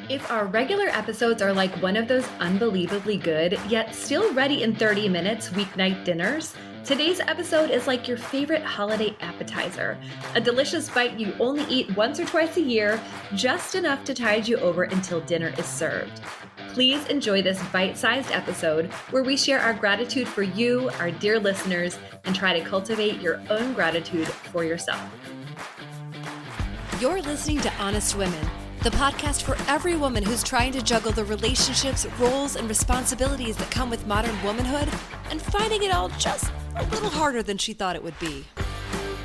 If our regular episodes are like one of those unbelievably good, yet still ready in 30 minutes weeknight dinners, today's episode is like your favorite holiday appetizer, a delicious bite you only eat once or twice a year, just enough to tide you over until dinner is served. Please enjoy this bite-sized episode where we share our gratitude for you, our dear listeners, and try to cultivate your own gratitude for yourself. You're listening to Honest Women, the podcast for every woman who's trying to juggle the relationships, roles, and responsibilities that come with modern womanhood and finding it all just a little harder than she thought it would be.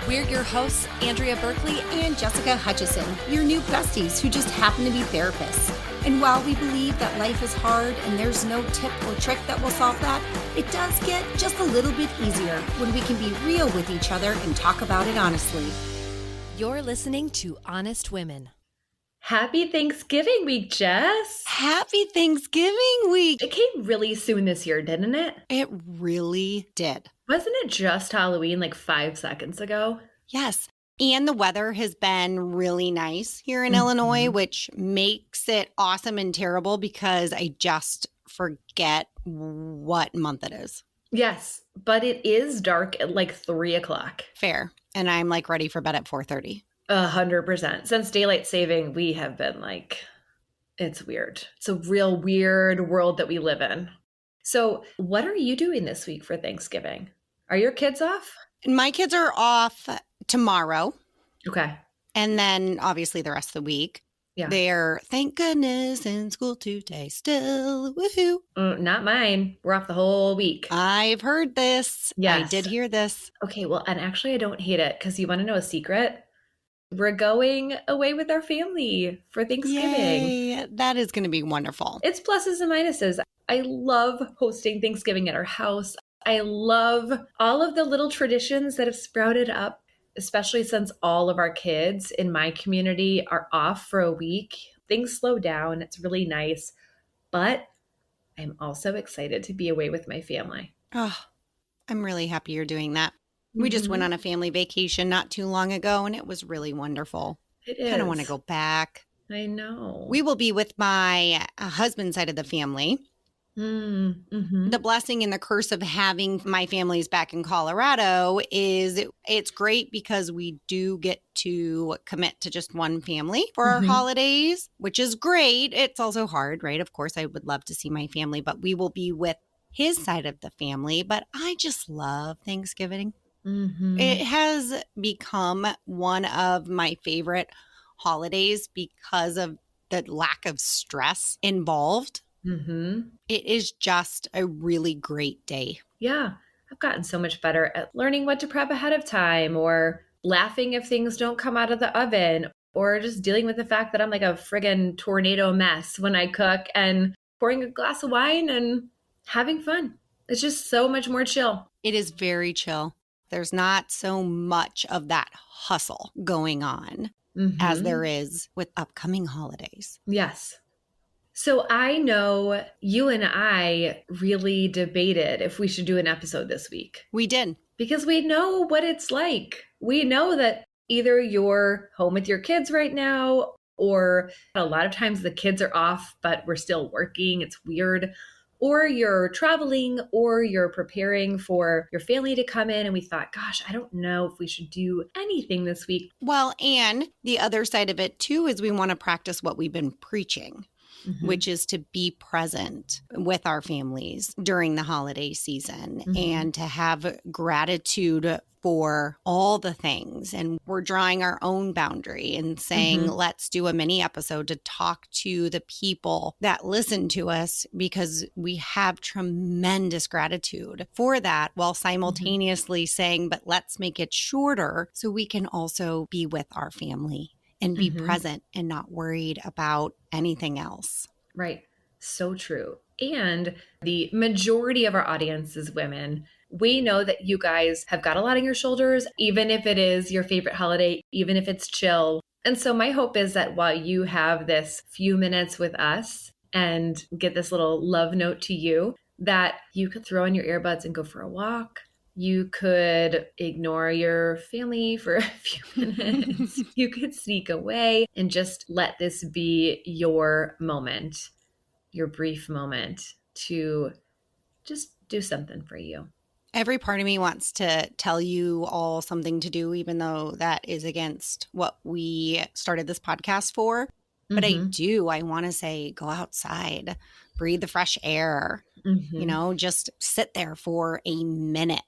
We're your hosts, Andrea Burkly and Jessica Hutchison, your new besties who just happen to be therapists. And while we believe that life is hard and there's no tip or trick that will solve that, it does get just a little bit easier when we can be real with each other and talk about it honestly. You're listening to Honest Women. Happy Thanksgiving week, Jess. Happy Thanksgiving week. It came really soon this year, didn't it? It really did. Wasn't it just Halloween like 5 seconds ago? Yes. And the weather has been really nice here in Illinois, which makes it awesome and terrible because I just forget what month it is. Yes, but it is dark at like 3 o'clock. Fair. And I'm like ready for bed at 4:30. 100%. Since daylight saving, we have been like, it's weird. It's a real weird world that we live in. So what are you doing this week for Thanksgiving? Are your kids off? My kids are off tomorrow. Okay. And then obviously the rest of the week. Yeah. They're, thank goodness, in school today still. Woohoo. Not mine. We're off the whole week. I've heard this. Yes. I did hear this. Okay. Well, and actually I don't hate it because you want to know a secret? We're going away with our family for Thanksgiving. Yay. That is going to be wonderful. It's pluses and minuses. I love hosting Thanksgiving at our house. I love all of the little traditions that have sprouted up, especially since all of our kids in my community are off for a week. Things slow down. It's really nice. But I'm also excited to be away with my family. Oh, I'm really happy you're doing that. We just went on a family vacation not too long ago, and it was really wonderful. It is. I don't want to go back. I know. We will be with my husband's side of the family. The blessing and the curse of having my family's back in Colorado is it's great because we do get to commit to just one family for our holidays, which is great. It's also hard, right? Of course, I would love to see my family, but we will be with his side of the family. But I just love Thanksgiving. It has become one of my favorite holidays because of the lack of stress involved. It is just a really great day. Yeah. I've gotten so much better at learning what to prep ahead of time or laughing if things don't come out of the oven or just dealing with the fact that I'm like a friggin' tornado mess when I cook and pouring a glass of wine and having fun. It's just so much more chill. It is very chill. There's not so much of that hustle going on as there is with upcoming holidays. Yes. So I know you and I really debated if we should do an episode this week. We did. Because we know what it's like. We know that either you're home with your kids right now, or a lot of times the kids are off, but we're still working. It's weird. Or you're traveling, or you're preparing for your family to come in. And we thought, gosh, I don't know if we should do anything this week. Well, and the other side of it too is we want to practice what we've been preaching, which is to be present with our families during the holiday season and to have gratitude for all the things. And we're drawing our own boundary and saying, let's do a mini episode to talk to the people that listen to us because we have tremendous gratitude for that while simultaneously saying, but let's make it shorter so we can also be with our family and be present and not worried about anything else. Right. So true. And the majority of our audience is women. We know that you guys have got a lot on your shoulders, even if it is your favorite holiday, even if it's chill. And so my hope is that while you have this few minutes with us and get this little love note to you, that you could throw in your earbuds and go for a walk, You could ignore your family for a few minutes. You could sneak away and just let this be your moment, your brief moment to just do something for you. Every part of me wants to tell you all something to do, even though that is against what we started this podcast for. But I want to say, go outside, breathe the fresh air, just sit there for a minute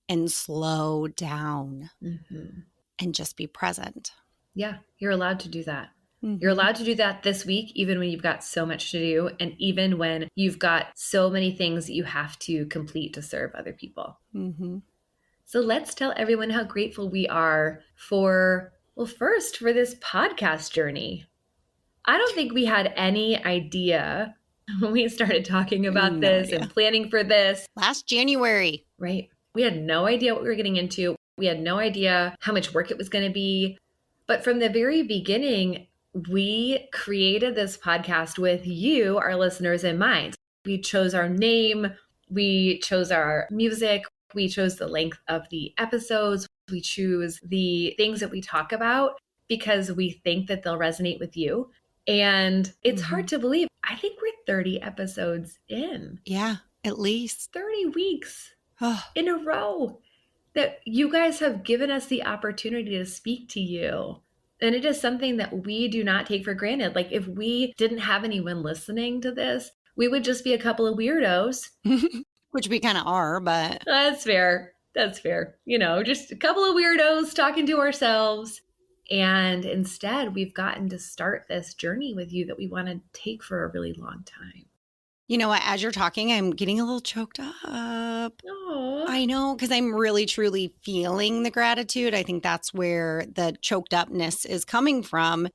and slow down and just be present. Yeah, you're allowed to do that. You're allowed to do that this week, even when you've got so much to do, and even when you've got so many things that you have to complete to serve other people. So let's tell everyone how grateful we are for this podcast journey. I don't think we had any idea when we started talking about this and planning for this. Last January. Right. We had no idea what we were getting into. We had no idea how much work it was going to be. But from the very beginning, we created this podcast with you, our listeners, in mind. We chose our name. We chose our music. We chose the length of the episodes. We choose the things that we talk about because we think that they'll resonate with you. And it's hard to believe. I think we're 30 episodes in. Yeah, at least 30 weeks in a row that you guys have given us the opportunity to speak to you. And it is something that we do not take for granted. Like if we didn't have anyone listening to this, we would just be a couple of weirdos. Which we kind of are, but... That's fair. That's fair. Just a couple of weirdos talking to ourselves. And instead, we've gotten to start this journey with you that we want to take for a really long time. You know what? As you're talking, I'm getting a little choked up. Aww. I know, because I'm really, truly feeling the gratitude. I think that's where the choked upness is coming from.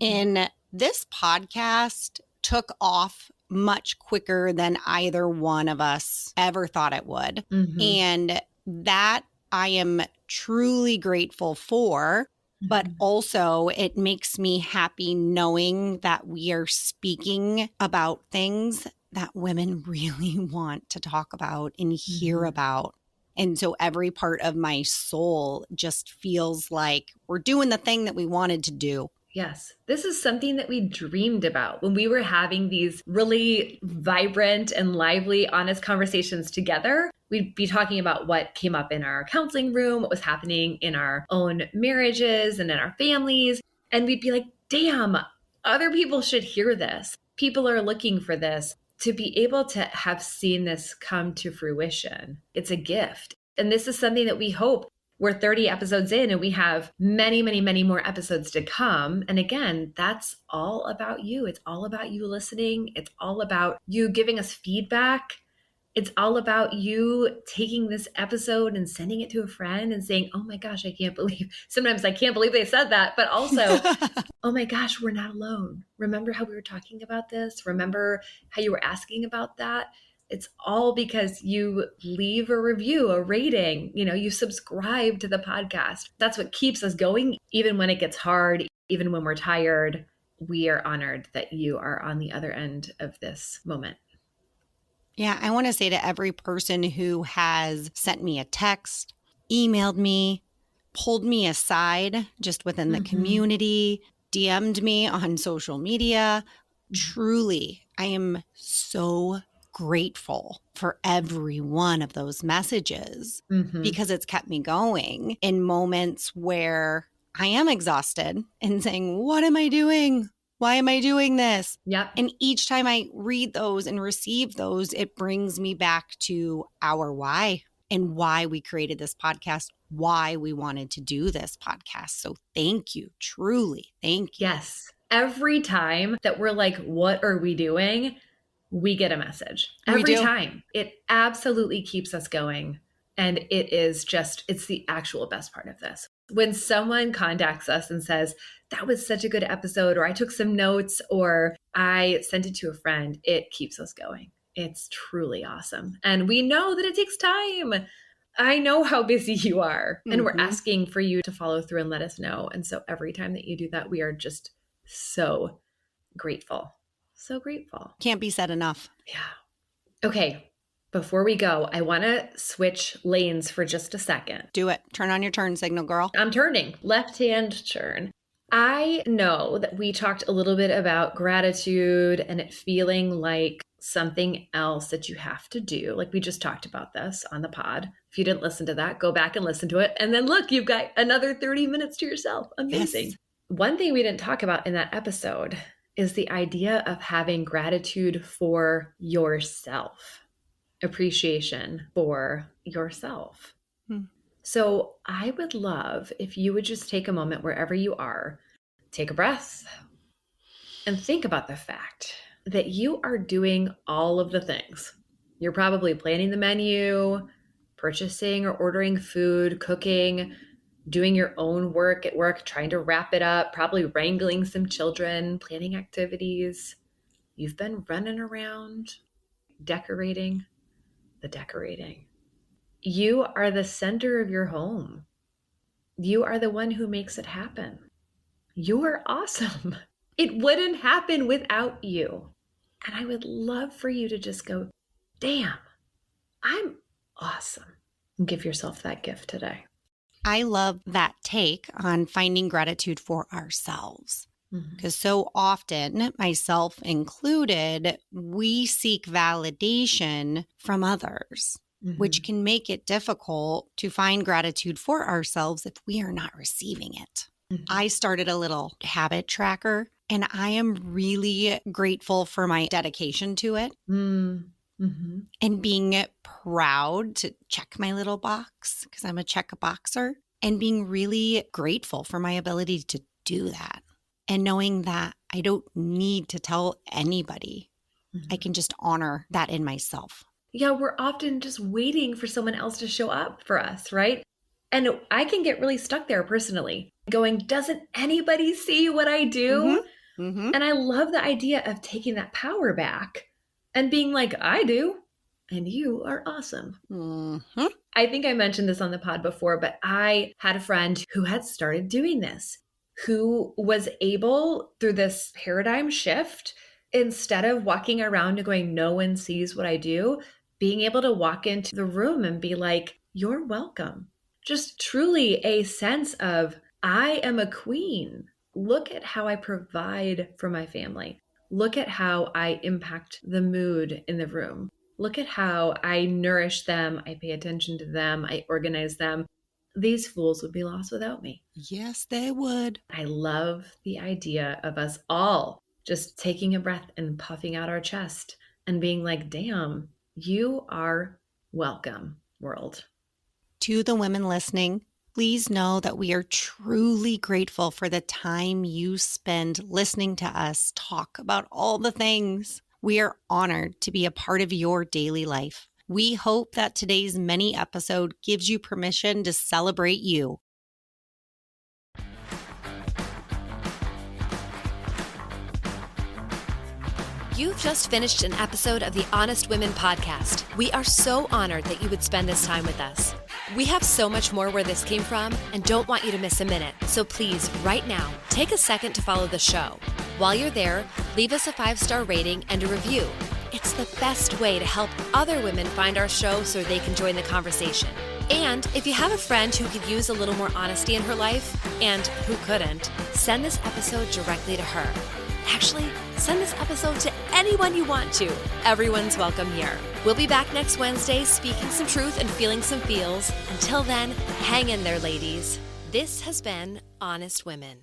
And this podcast took off much quicker than either one of us ever thought it would. And that I am truly grateful for. But also it makes me happy knowing that we are speaking about things that women really want to talk about and hear about. And so every part of my soul just feels like we're doing the thing that we wanted to do. Yes, this is something that we dreamed about when we were having these really vibrant and lively, honest conversations together. We'd be talking about what came up in our counseling room, what was happening in our own marriages and in our families. And we'd be like, damn, other people should hear this. People are looking for this. To be able to have seen this come to fruition, it's a gift. And this is something that we hope. We're 30 episodes in and we have many, many, many more episodes to come. And again, that's all about you. It's all about you listening. It's all about you giving us feedback. It's all about you taking this episode and sending it to a friend and saying, oh my gosh, sometimes I can't believe they said that, but also, oh my gosh, we're not alone. Remember how we were talking about this? Remember how you were asking about that? It's all because you leave a review, a rating, you subscribe to the podcast. That's what keeps us going. Even when it gets hard, even when we're tired, we are honored that you are on the other end of this moment. Yeah, I want to say to every person who has sent me a text, emailed me, pulled me aside just within the community, DM'd me on social media, truly, I am so grateful for every one of those messages because it's kept me going in moments where I am exhausted and saying, what am I doing? Why am I doing this? Yep. And each time I read those and receive those, it brings me back to our why and why we created this podcast, why we wanted to do this podcast. So thank you. Truly. Thank you. Yes. Every time that we're like, what are we doing? We get a message. Every time. It absolutely keeps us going. And it's the actual best part of this. When someone contacts us and says, that was such a good episode, or I took some notes, or I sent it to a friend, it keeps us going. It's truly awesome. And we know that it takes time. I know how busy you are. And we're asking for you to follow through and let us know. And so every time that you do that, we are just so grateful. So grateful. Can't be said enough. Yeah. Okay. Before we go, I want to switch lanes for just a second. Do it. Turn on your turn signal, girl. I'm turning. Left-hand turn. I know that we talked a little bit about gratitude and it feeling like something else that you have to do. Like we just talked about this on the pod. If you didn't listen to that, go back and listen to it. And then look, you've got another 30 minutes to yourself. Amazing. Yes. One thing we didn't talk about in that episode is the idea of having gratitude for yourself, appreciation for yourself. So I would love if you would just take a moment wherever you are, take a breath, and think about the fact that you are doing all of the things. You're probably planning the menu, purchasing or ordering food, cooking, doing your own work at work, trying to wrap it up, probably wrangling some children, planning activities. You've been running around, decorating the decorating. You are the center of your home. You are the one who makes it happen. You are awesome. It wouldn't happen without you. And I would love for you to just go, damn, I'm awesome. And give yourself that gift today. I love that take on finding gratitude for ourselves. Because so often, myself included, we seek validation from others. Which can make it difficult to find gratitude for ourselves if we are not receiving it. I started a little habit tracker, and I am really grateful for my dedication to it and being proud to check my little box because I'm a check boxer and being really grateful for my ability to do that and knowing that I don't need to tell anybody. I can just honor that in myself. Yeah, we're often just waiting for someone else to show up for us, right? And I can get really stuck there personally, going, doesn't anybody see what I do? And I love the idea of taking that power back and being like, I do, and you are awesome. I think I mentioned this on the pod before, but I had a friend who had started doing this, who was able, through this paradigm shift, instead of walking around and going, no one sees what I do, being able to walk into the room and be like, you're welcome. Just truly a sense of, I am a queen. Look at how I provide for my family. Look at how I impact the mood in the room. Look at how I nourish them. I pay attention to them. I organize them. These fools would be lost without me. Yes, they would. I love the idea of us all just taking a breath and puffing out our chest and being like, damn, you are welcome, world. To the women listening, please know that we are truly grateful for the time you spend listening to us talk about all the things. We are honored to be a part of your daily life. We hope that today's mini episode gives you permission to celebrate you. You've just finished an episode of the Honest Women podcast. We are so honored that you would spend this time with us. We have so much more where this came from and don't want you to miss a minute. So please, right now, take a second to follow the show. While you're there, leave us a 5-star rating and a review. It's the best way to help other women find our show so they can join the conversation. And if you have a friend who could use a little more honesty in her life, and who couldn't, send this episode directly to her. Actually, send this episode to anyone you want to. Everyone's welcome here. We'll be back next Wednesday speaking some truth and feeling some feels. Until then, hang in there, ladies. This has been Honest Women.